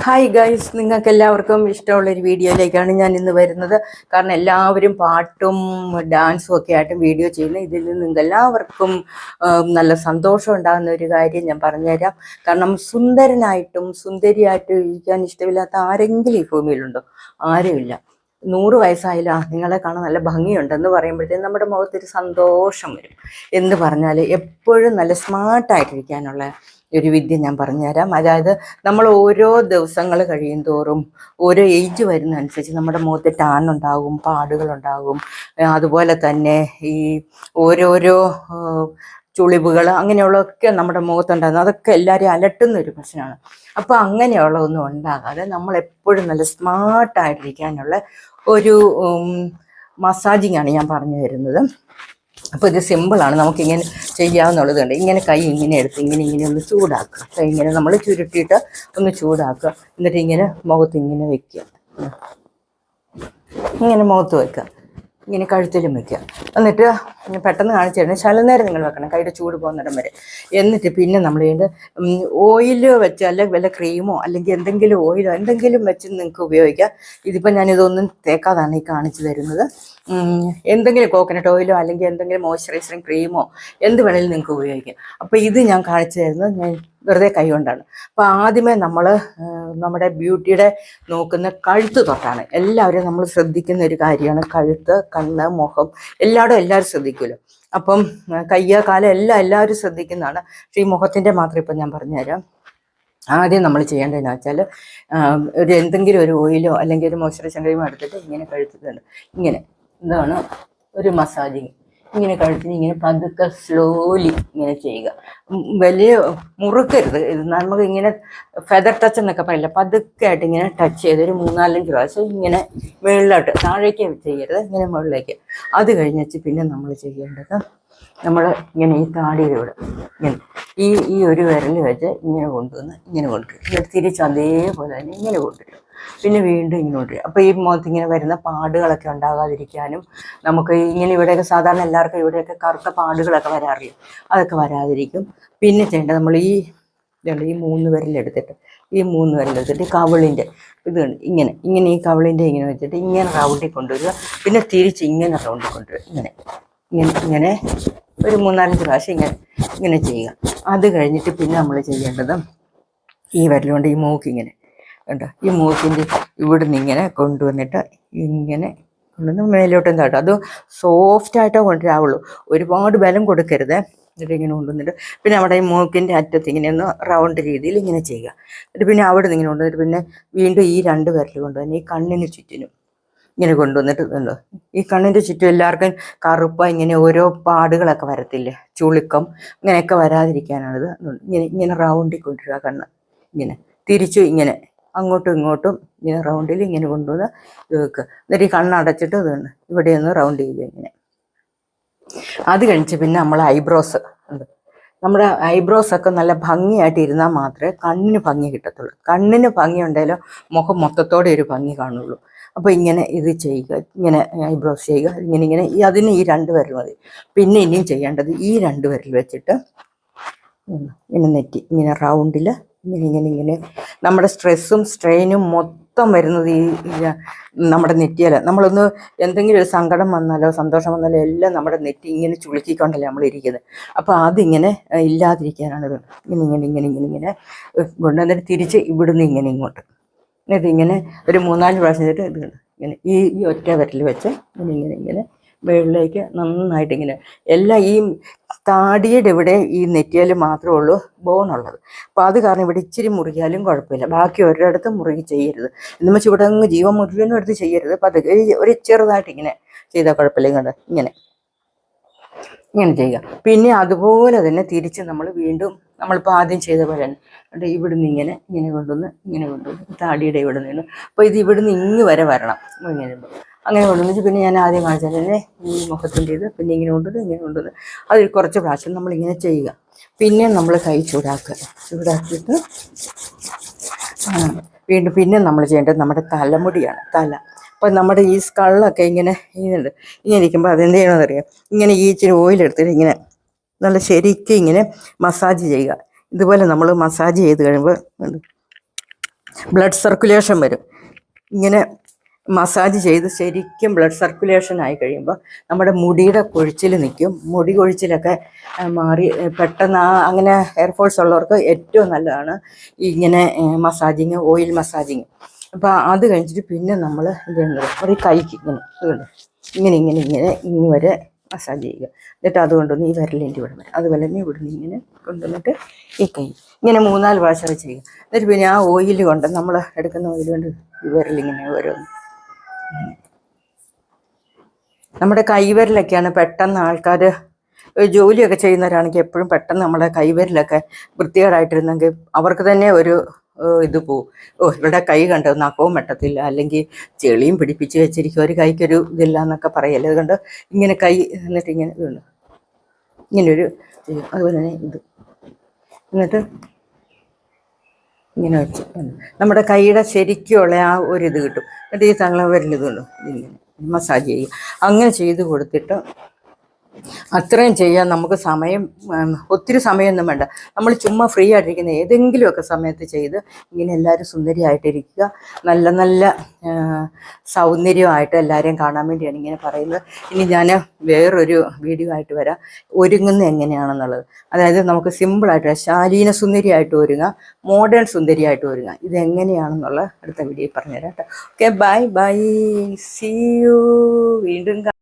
Hi guys, നിങ്ങൾക്ക് എല്ലാവർക്കും ഇഷ്ടമുള്ളൊരു വീഡിയോയിലേക്കാണ് ഞാൻ ഇന്ന് വരുന്നത്. കാരണം എല്ലാവരും പാട്ടും ഡാൻസും ഒക്കെ ആയിട്ടും വീഡിയോ ചെയ്യുന്നത്. ഇതിൽ നിന്ന് നിങ്ങൾക്ക് എല്ലാവർക്കും നല്ല സന്തോഷം ഉണ്ടാകുന്ന ഒരു കാര്യം ഞാൻ പറഞ്ഞുതരാം. കാരണം സുന്ദരനായിട്ടും സുന്ദരിയായിട്ടും ഇരിക്കാൻ ഇഷ്ടമില്ലാത്ത ആരെങ്കിലും ഈ ഭൂമിയിലുണ്ടോ? ആരുമില്ല. 100 വയസ്സായാലും നിങ്ങളെ കാണാൻ നല്ല ഭംഗിയുണ്ടെന്ന് പറയുമ്പോഴത്തേക്കും നമ്മുടെ മുഖത്തൊരു സന്തോഷം വരും. എന്ന് പറഞ്ഞാൽ എപ്പോഴും നല്ല സ്മാർട്ടായിട്ടിരിക്കാനുള്ള ഒരു വിദ്യ ഞാൻ പറഞ്ഞുതരാം. അതായത് നമ്മൾ ഓരോ ദിവസങ്ങൾ കഴിയും തോറും ഓരോ ഏജ് വരുന്നതനുസരിച്ച് നമ്മുടെ മുഖത്ത് ടാൻ ഉണ്ടാകും, പാടുകളുണ്ടാകും. അതുപോലെ തന്നെ ഈ ഓരോരോ ചുളിവുകൾ അങ്ങനെയുള്ളതൊക്കെ നമ്മുടെ മുഖത്തുണ്ടാകുന്നത്, അതൊക്കെ എല്ലാവരെയും അലട്ടുന്ന ഒരു പ്രശ്നമാണ്. അപ്പോൾ അങ്ങനെയുള്ളതൊന്നും ഉണ്ടാകാതെ നമ്മളെപ്പോഴും നല്ല സ്മാർട്ടായിട്ടിരിക്കാനുള്ള ഒരു മസാജിങ് ആണ് ഞാൻ പറഞ്ഞു തരുന്നത്. അപ്പോൾ ഇത് സിമ്പിളാണ്, നമുക്കിങ്ങനെ ചെയ്യാവുന്നുള്ളതുണ്ട്. ഇങ്ങനെ കൈ ഇങ്ങനെ എടുത്ത് ഇങ്ങനെ ഒന്ന് ചൂടാക്കുക. കൈ ഇങ്ങനെ നമ്മൾ ചുരുട്ടിയിട്ട് ഒന്ന് ചൂടാക്കുക. എന്നിട്ട് ഇങ്ങനെ മുഖത്ത് ഇങ്ങനെ വെക്കുക, ഇങ്ങനെ മുഖത്ത് വെക്കുക, ഇങ്ങനെ കഴുത്തിലും വെക്കുക. എന്നിട്ട് പെട്ടെന്ന് കാണിച്ചു തരുന്നത് ശലനേരം നിങ്ങൾ വെക്കണം, കൈയുടെ ചൂട് പോകുന്നിടം വരെ. എന്നിട്ട് പിന്നെ നമ്മൾ ഇതിൻ്റെ ഓയിൽ വെച്ച് അല്ലെങ്കിൽ വല്ല ക്രീമോ അല്ലെങ്കിൽ എന്തെങ്കിലും ഓയിലോ എന്തെങ്കിലും വെച്ച് നിങ്ങൾക്ക് ഉപയോഗിക്കാം. ഇതിപ്പോൾ ഞാനിതൊന്നും തേക്കാതാണ് ഈ കാണിച്ചു തരുന്നത്. എന്തെങ്കിലും കോക്കനട്ട് ഓയിലോ അല്ലെങ്കിൽ എന്തെങ്കിലും മോയ്സ്ചറൈസറിങ് ക്രീമോ എന്ത് വേണമെങ്കിലും നിങ്ങൾക്ക് ഉപയോഗിക്കാം. അപ്പോൾ ഇത് ഞാൻ കാണിച്ചു തരുന്നത് ഞാൻ വെറുതെ കൈ കൊണ്ടാണ്. അപ്പോൾ ആദ്യമേ നമ്മൾ നമ്മുടെ ബ്യൂട്ടിയുടെ നോക്കുന്ന കഴുത്ത് തൊട്ടാണ്. എല്ലാവരും നമ്മൾ ശ്രദ്ധിക്കുന്ന ഒരു കാര്യമാണ് കഴുത്ത്, കണ്ണ്, മുഖം എല്ലാവരും ശ്രദ്ധിക്കുമല്ലോ. അപ്പം കയ്യ കാലം എല്ലാവരും ശ്രദ്ധിക്കുന്നതാണ്. പക്ഷേ ഈ മുഖത്തിൻ്റെ മാത്രം ഇപ്പം ഞാൻ പറഞ്ഞുതരാം. ആദ്യം നമ്മൾ ചെയ്യേണ്ടതെന്ന് വെച്ചാൽ എന്തെങ്കിലും ഒരു ഓയിലോ അല്ലെങ്കിൽ ഒരു മോയ്സ്ചറൈസറിങ് ക്രീമോ എടുത്തിട്ട് ഇങ്ങനെ കഴുത്തിട്ടുണ്ട്, ഇങ്ങനെ ഇതാണ് ഒരു മസാജിങ്. ഇങ്ങനെ കഴുത്തിന് ഇങ്ങനെ പതുക്കെ സ്ലോലി ഇങ്ങനെ ചെയ്യുക. വലിയ മുറുക്കരുത്. ഇത് നമുക്ക് ഇങ്ങനെ ഫെദർ ടച്ച് എന്നൊക്കെ പറയില്ല, പതുക്കെ ആയിട്ട് ഇങ്ങനെ ടച്ച് ചെയ്ത് ഒരു 3-4 പ്രാവശ്യം ഇങ്ങനെ മുകളിലോട്ട്, താഴേക്ക് ചെയ്യരുത്, ഇങ്ങനെ മുകളിലേക്ക്. അത് കഴിഞ്ഞിട്ട് പിന്നെ നമ്മൾ ചെയ്യേണ്ടത് നമ്മൾ ഇങ്ങനെ ഈ താടിയിലൂടെ ഇങ്ങനെ ഈ ഒരു വിരൽ വെച്ച് ഇങ്ങനെ കൊണ്ടുവന്ന് ഇങ്ങനെ കൊണ്ടുവരും. തിരിച്ച് അതേപോലെ തന്നെ ഇങ്ങനെ കൊണ്ടുവരും. പിന്നെ വീണ്ടും ഇങ്ങനെ കൊണ്ടുവരും. അപ്പോൾ ഈ മുഖത്ത് ഇങ്ങനെ വരുന്ന പാടുകളൊക്കെ ഉണ്ടാകാതിരിക്കാനും നമുക്ക് ഇങ്ങനെ ഇവിടെയൊക്കെ സാധാരണ എല്ലാവർക്കും ഇവിടെയൊക്കെ കറുത്ത പാടുകളൊക്കെ വരാറില്ല, അതൊക്കെ വരാതിരിക്കും. പിന്നെ ചെയ്യേണ്ടത് നമ്മൾ ഈ 3 വിരലെടുത്തിട്ട് ഈ കവിളിൻ്റെ ഇത് ഇങ്ങനെ ഈ കവിളിൻ്റെ ഇങ്ങനെ വെച്ചിട്ട് ഇങ്ങനെ റൗണ്ടിൽ കൊണ്ടുവരിക. പിന്നെ തിരിച്ച് ഇങ്ങനെ റൗണ്ടിൽ കൊണ്ടുവരിക. ഇങ്ങനെ ഒരു 3-4 പ്രാവശ്യം ഇങ്ങനെ ചെയ്യുക. അത് കഴിഞ്ഞിട്ട് പിന്നെ നമ്മൾ ചെയ്യേണ്ടത് ഈ വിരലുകൊണ്ട് ഈ മൂക്കിങ്ങനെ കണ്ടോ, ഈ മൂക്കിൻ്റെ ഇവിടുന്ന് ഇങ്ങനെ കൊണ്ടുവന്നിട്ട് ഇങ്ങനെ കൊണ്ടുവന്ന് മേലോട്ടും താട്ടും. അത് സോഫ്റ്റായിട്ടോ കൊണ്ടുവരാവുള്ളൂ, ഒരുപാട് ബലം കൊടുക്കരുത്. എന്നിട്ട് ഇങ്ങനെ കൊണ്ടുവന്നിട്ട് പിന്നെ അവിടെ ഈ മൂക്കിൻ്റെ അറ്റത്ത് ഇങ്ങനെ ഒന്ന് റൗണ്ട് രീതിയിൽ ഇങ്ങനെ ചെയ്യുക. എന്നിട്ട് പിന്നെ അവിടെ നിന്ന് ഇങ്ങനെ കൊണ്ടുവന്നിട്ട് പിന്നെ വീണ്ടും ഈ 2 വിരൽ കൊണ്ടുവന്ന് ഈ കണ്ണിന് ചുറ്റിനും ഇങ്ങനെ കൊണ്ടുവന്നിട്ട് ഉണ്ടോ, ഈ കണ്ണിൻ്റെ ചുറ്റും എല്ലാവർക്കും കറുപ്പ ഇങ്ങനെ ഓരോ പാടുകളൊക്കെ വരത്തില്ലേ, ചുളുക്കം, ഇങ്ങനെയൊക്കെ വരാതിരിക്കാനാണിത്. ഇങ്ങനെ റൗണ്ടിൽ കൊണ്ടുവരിക. കണ്ണ് ഇങ്ങനെ തിരിച്ചു ഇങ്ങനെ അങ്ങോട്ടും ഇങ്ങോട്ടും ഇങ്ങനെ റൗണ്ടിൽ ഇങ്ങനെ കൊണ്ടുവന്ന് വെക്കുക. എന്നിട്ട് ഈ കണ്ണടച്ചിട്ട് ഇതുണ്ട് ഇവിടെ ഒന്ന് റൗണ്ട് ചെയ്യുക ഇങ്ങനെ. അത് കഴിച്ച് പിന്നെ നമ്മൾ ഐബ്രോസ് ഉണ്ട്. നമ്മുടെ ഐബ്രോസൊക്കെ നല്ല ഭംഗിയായിട്ട് ഇരുന്നാൽ മാത്രമേ കണ്ണിന് ഭംഗി കിട്ടത്തുള്ളൂ. കണ്ണിന് ഭംഗി ഉണ്ടെങ്കിലോ മുഖം മൊത്തത്തോടെ ഒരു ഭംഗി കാണുള്ളൂ. അപ്പോൾ ഇങ്ങനെ ഇത് ചെയ്യുക, ഇങ്ങനെ ഐബ്രോസ് ചെയ്യുക. ഇങ്ങനെ അതിന് ഈ 2 വിരൽ മതി. പിന്നെ ഇനിയും ചെയ്യേണ്ടത് ഈ 2 വിരൽ വെച്ചിട്ട് ഇങ്ങനെ നെറ്റി ഇങ്ങനെ റൗണ്ടിൽ ഇങ്ങനെ നമ്മുടെ സ്ട്രെസ്സും സ്ട്രെയിനും മൊത്തം വരുന്നത് ഈ നമ്മുടെ നെറ്റിയല്ല. നമ്മളൊന്ന് എന്തെങ്കിലും ഒരു സങ്കടം വന്നാലോ സന്തോഷം വന്നാലോ എല്ലാം നമ്മുടെ നെറ്റി ഇങ്ങനെ ചുളുക്കിക്കൊണ്ടല്ലേ നമ്മളിരിക്കുന്നത്. അപ്പോൾ അതിങ്ങനെ ഇല്ലാതിരിക്കാനാണ് ഇത്. ഇങ്ങനെ കൊണ്ടുവന്നിട്ട് തിരിച്ച് ഇവിടുന്ന് ഇങ്ങനെ ഇങ്ങോട്ട്, എന്നിട്ട് ഇങ്ങനെ ഒരു 3-4 പ്രാവശ്യം ചെയ്തിട്ട് ഇത് ഇങ്ങനെ ഈ ഒറ്റ വിരൽ വെച്ച് ഇങ്ങനെ മുകളിലേക്ക് നന്നായിട്ട് ഇങ്ങനെ എല്ലാം ഈ താടിയുടെ ഇവിടെ ഈ നെറ്റിയിൽ മാത്രമേ ഉള്ളൂ ബോണുള്ളത്. അപ്പോൾ അത് കാരണം ഇവിടെ ഇച്ചിരി മുറുകിയാലും കുഴപ്പമില്ല, ബാക്കി ഒരിടത്തും മുറുകി ചെയ്യരുത്. എന്ന് വെച്ചാൽ ഇവിടെ അങ്ങ് ജീവൻ മുഴുവനും എടുത്ത് ചെയ്യരുത്. അപ്പോൾ അത് ഒരു ചെറുതായിട്ട് ഇങ്ങനെ ചെയ്താൽ കുഴപ്പമില്ല. ഇങ്ങനെ ചെയ്യുക. പിന്നെ അതുപോലെ തന്നെ തിരിച്ച് നമ്മൾ വീണ്ടും നമ്മളിപ്പോൾ ആദ്യം ചെയ്ത പോലെ തന്നെ ഇവിടുന്ന് ഇങ്ങനെ കൊണ്ടുവന്ന് താടിയുടെ ഇവിടെ നിന്ന്. അപ്പോൾ ഇത് ഇവിടുന്ന് ഇങ്ങ് വരെ വരണം. അങ്ങനെ കൊണ്ടുവന്നിട്ട് പിന്നെ ഞാൻ ആദ്യം കാണിച്ചാൽ തന്നെ ഈ മുഖത്തിൻ്റെ ഇത് പിന്നെ ഇങ്ങനെ കൊണ്ടുവന്ന് അതിൽ കുറച്ച് പ്രാവശ്യം നമ്മളിങ്ങനെ ചെയ്യുക. പിന്നെ നമ്മൾ കൈ ചൂടാക്കിയിട്ട് വീണ്ടും പിന്നെ നമ്മൾ ചെയ്യേണ്ടത് നമ്മുടെ തലമുടിയാണ്. അപ്പോൾ നമ്മുടെ ഈ സ്കള്ളൊക്കെ ഇങ്ങനെ ഇരിക്കുമ്പോൾ അതെന്ത് ചെയ്യണമെന്നറിയാം, ഇങ്ങനെ ഈ ഇച്ചിരി ഓയിലെടുത്തിട്ട് ഇങ്ങനെ നല്ല ശരിക്കും ഇങ്ങനെ മസാജ് ചെയ്യുക. ഇതുപോലെ നമ്മൾ മസാജ് ചെയ്ത് കഴിയുമ്പോൾ ബ്ലഡ് സർക്കുലേഷൻ വരും. ഇങ്ങനെ മസാജ് ചെയ്ത് ശരിക്കും ബ്ലഡ് സർക്കുലേഷൻ ആയി കഴിയുമ്പോൾ നമ്മുടെ മുടിയുടെ കൊഴിച്ചിൽ നിൽക്കും. മുടി കൊഴിച്ചിലൊക്കെ മാറി പെട്ടെന്ന് അങ്ങനെ ഹെയർഫോൾസ് ഉള്ളവർക്ക് ഏറ്റവും നല്ലതാണ് ഇങ്ങനെ മസാജിങ്, ഓയിൽ മസാജിങ്. അപ്പോൾ അത് കഴിഞ്ഞിട്ട് പിന്നെ നമ്മൾ ഇത് ചെയ്യുന്നത് ഒരു കൈക്ക് ഇങ്ങനെ ഇങ്ങനെ ഇങ്ങനെ ഇങ്ങനെ വരെ മസാജ് ചെയ്യുക. എന്നിട്ട് അതുകൊണ്ടൊന്ന് ഈ വിരലിൻ്റെ ഇവിടെ വരെ, അതുപോലെ തന്നെ ഇവിടുന്ന് ഇങ്ങനെ കൊണ്ടുവന്നിട്ട് ഈ കൈ ഇങ്ങനെ 3-4 പ്രാവശ്യം ചെയ്യുക. എന്നിട്ട് പിന്നെ ആ ഓയിൽ കൊണ്ട് നമ്മൾ എടുക്കുന്ന ഓയിൽ കൊണ്ട് ഈ വിരലിങ്ങനെ ഓരോന്ന് നമ്മുടെ കൈവിരലൊക്കെയാണ് പെട്ടെന്ന് ആൾക്കാർ ജോലിയൊക്കെ ചെയ്യുന്നവരാണെങ്കിൽ എപ്പോഴും പെട്ടെന്ന് നമ്മുടെ കൈവിരലൊക്കെ വൃത്തികേടായിട്ടിരുന്നെങ്കിൽ അവർക്ക് തന്നെ ഒരു ഇത് പോവും. ഇവിടെ കൈ കണ്ടോ നഖവും വെട്ടത്തില്ല, അല്ലെങ്കിൽ ചെളിയും പിടിപ്പിച്ച് വെച്ചിരിക്കും, ഒരു കൈക്കൊരു ഇതില്ല എന്നൊക്കെ പറയല്ലേ. അതുകൊണ്ട് ഇങ്ങനെ കൈ എന്നിട്ട് ഇങ്ങനെ ഇതുണ്ട് ഇങ്ങനൊരു ചെയ്യും. അതുപോലെ തന്നെ ഇത് എന്നിട്ട് ഇങ്ങനെ വെച്ച് നമ്മുടെ കൈയുടെ ശരിക്കുള്ള ആ ഒരു ഇത് കിട്ടും. എന്നിട്ട് ഈ തള്ള വിരലിതുള്ളൂ ഇങ്ങനെ മസാജ് ചെയ്യും. അങ്ങനെ ചെയ്ത് കൊടുത്തിട്ട് അത്രയും ചെയ്യാൻ നമുക്ക് സമയം, ഒത്തിരി സമയമൊന്നും വേണ്ട. നമ്മൾ ചുമ്മാ ഫ്രീ ആയിട്ടിരിക്കുന്ന ഏതെങ്കിലുമൊക്കെ സമയത്ത് ചെയ്ത് ഇങ്ങനെ എല്ലാവരും സുന്ദരിയായിട്ടിരിക്കുക. നല്ല നല്ല സൗന്ദര്യമായിട്ട് എല്ലാവരെയും കാണാൻ വേണ്ടിയാണ് ഇങ്ങനെ പറയുന്നത്. ഇനി ഞാൻ വേറൊരു വീഡിയോ ആയിട്ട് വരാം, ഒരുങ്ങുന്ന എങ്ങനെയാണെന്നുള്ളത്. അതായത് നമുക്ക് സിമ്പിളായിട്ട് ശാലീന സുന്ദരിയായിട്ട് ഒരുങ്ങുക, മോഡേൺ സുന്ദരിയായിട്ട് ഒരുങ്ങുക. ഇതെങ്ങനെയാണെന്നുള്ള അടുത്ത വീഡിയോയിൽ പറഞ്ഞുതരാം കേട്ടോ. Okay, bye bye, see you. വീണ്ടും